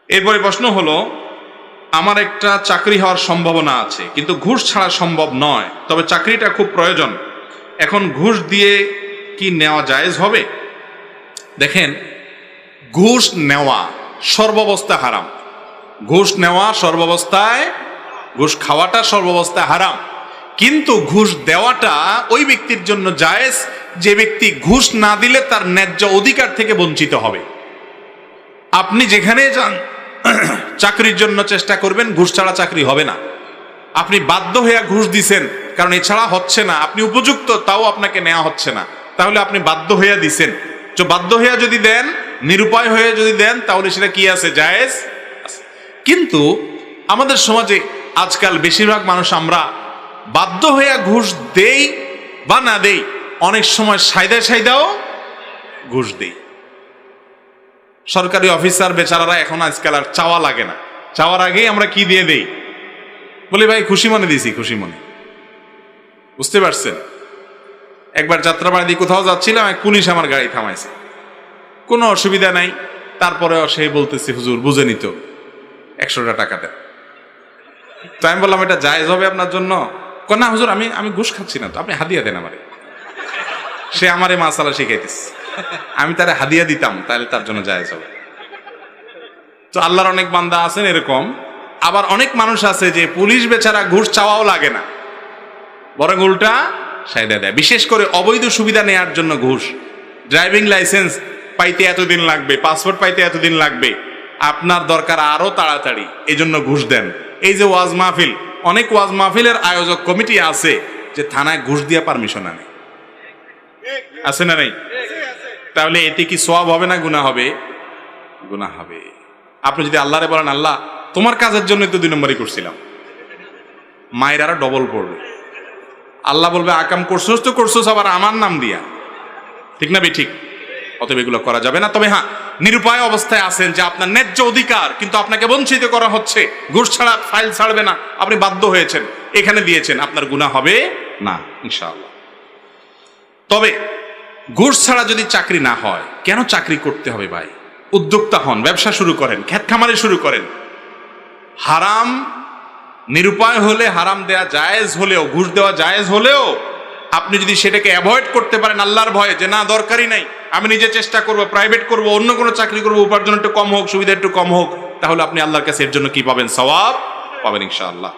এরপরে প্রশ্ন হলো, আমার একটা চাকরি হওয়ার সম্ভাবনা আছে কিন্তু ঘুষ ছাড়া সম্ভব নয়, তবে চাকরিটা খুব প্রয়োজন, এখন ঘুষ দিয়ে কি নেওয়া জায়েজ হবে? দেখেন, ঘুষ নেওয়া সর্বাবস্থায় হারাম। ঘুষ নেওয়া সর্বাবস্থায়, ঘুষ খাওয়াটা সর্বাবস্থায় হারাম, কিন্তু ঘুষ দেওয়াটা ওই ব্যক্তির জন্য জায়েজ যে ব্যক্তি ঘুষ না দিলে তার ন্যায্য অধিকার থেকে বঞ্চিত হবে। আপনি যেখানে যান চাকরির জন্য চেষ্টা করবেন, ঘুষ ছাড়া চাকরি হবে না। আপনি বাধ্য হয়ে ঘুষ দিছেন কারণ এছাড়া হচ্ছে না, আপনি উপযুক্ত তাও আপনাকে নেওয়া হচ্ছে না, তাহলে আপনি বাধ্য হয়ে দিছেন। তো বাধ্য হয়ে যদি দেন, নিরুপায় হয়ে যদি দেন, তাহলে সেটা কি আছে? জায়েজ। কিন্তু আমাদের সমাজে আজকাল বেশিরভাগ মানুষ আমরা বাধ্য হয়ে ঘুষ দেই বা না দেই, অনেক সময় সাইদাও ঘুষ দেই। সরকারি অফিসার বেচারারা এখন আজকাল আর চাওয়া লাগে না, চাওয়ার আগেই আমরা কি দিয়ে দেই? বলি ভাই খুশি মনে দিছি, খুশি মনে। বুঝতে পারছেন? একবার যাত্রাবাড়ি দিয়ে কোথাও যাচ্ছিলাম, এক পুলিশ আমার গাড়ি থামাইছে, কোনো অসুবিধা নাই, তারপরেও সে বলতেছে হুজুর বুঝে নিত 100টা টাকা দেন। তো আমি বললাম এটা জায়েজ হবে আপনার জন্য? না হুজুর, আমি ঘুষ খাচ্ছি না, তো আপনি হাদিয়া দেন আমারে। সে আমারে মাসালা শিখাইতেছে, আমি তারে হাদিয়া দিতাম, তাহলে তার জন্য জায়েজ হবে। তো আল্লাহর অনেক বান্দা আছেন এরকম, আবার অনেক মানুষ আছে যে পুলিশ বেচারা ঘুষ চাওয়াও লাগে না, বরং উল্টা সাইদা দেয়। বিশেষ করে অবৈধ সুবিধা নেয়ার জন্য ঘুষ। ড্রাইভিং লাইসেন্স পাইতে এতদিন লাগবে, পাসপোর্ট পাইতে এতদিন লাগবে, আপনার দরকার আরো তাড়াতাড়ি, এই জন্য ঘুষ দেন। এই যে ওয়াজ মাহফিল, অনেক ওয়াজ মাহফিলের আয়োজক কমিটি আছে যে থানায় ঘুষ দিয়ে পারমিশন আনে, আছে না নাই? তাহলে এতে কি সওয়াব হবে না গুনাহ হবে? গুনাহ হবে। আপনি যদি আল্লাহরে বলেন আল্লাহ তোমার কাজের জন্য তো 2 নম্বরই করছিলাম, মায়ের আরো ডবল পড়বে। আল্লাহ বলবে আকাম করছোস তো করছোস আবার আমার নাম দিয়া, ঠিক না? ঠিক। অতএব এগুলো করা যাবে না। তবে হ্যাঁ, নিরুপায় অবস্থায় আছেন যে আপনার ন্যায্য অধিকার কিন্তু আপনাকে বঞ্চিত করা হচ্ছে, ঘুষ ছাড়া ফাইল ছাড়বে না, আপনি বাধ্য হয়েছেন, এখানে দিয়েছেন, আপনার গুনাহ হবে না ইনশাআল্লাহ। তবে ঘুষ ছাড়া যদি চাকরি না হয়, কেন চাকরি করতে হবে ভাই? উদ্যোক্তা হন, ব্যবসা শুরু করেন, ক্ষেত খামারে শুরু করেন। হারাম নিরুপায় হলে, হারাম দেয়া জায়েজ হলেও, ঘুষ দেওয়া জায়েজ হলেও আপনি যদি সেটাকে অ্যাভয়েড করতে পারেন আল্লাহর ভয়ে, যে না দরকারই নাই, আমি নিজে চেষ্টা করব, প্রাইভেট করব, অন্য কোনো চাকরি করব, উপার্জন একটু কম হোক, সুবিধা একটু কম হোক, তাহলে আপনি আল্লাহর কাছে এর জন্য কি পাবেন? সওয়াব পাবেন ইনশাআল্লাহ।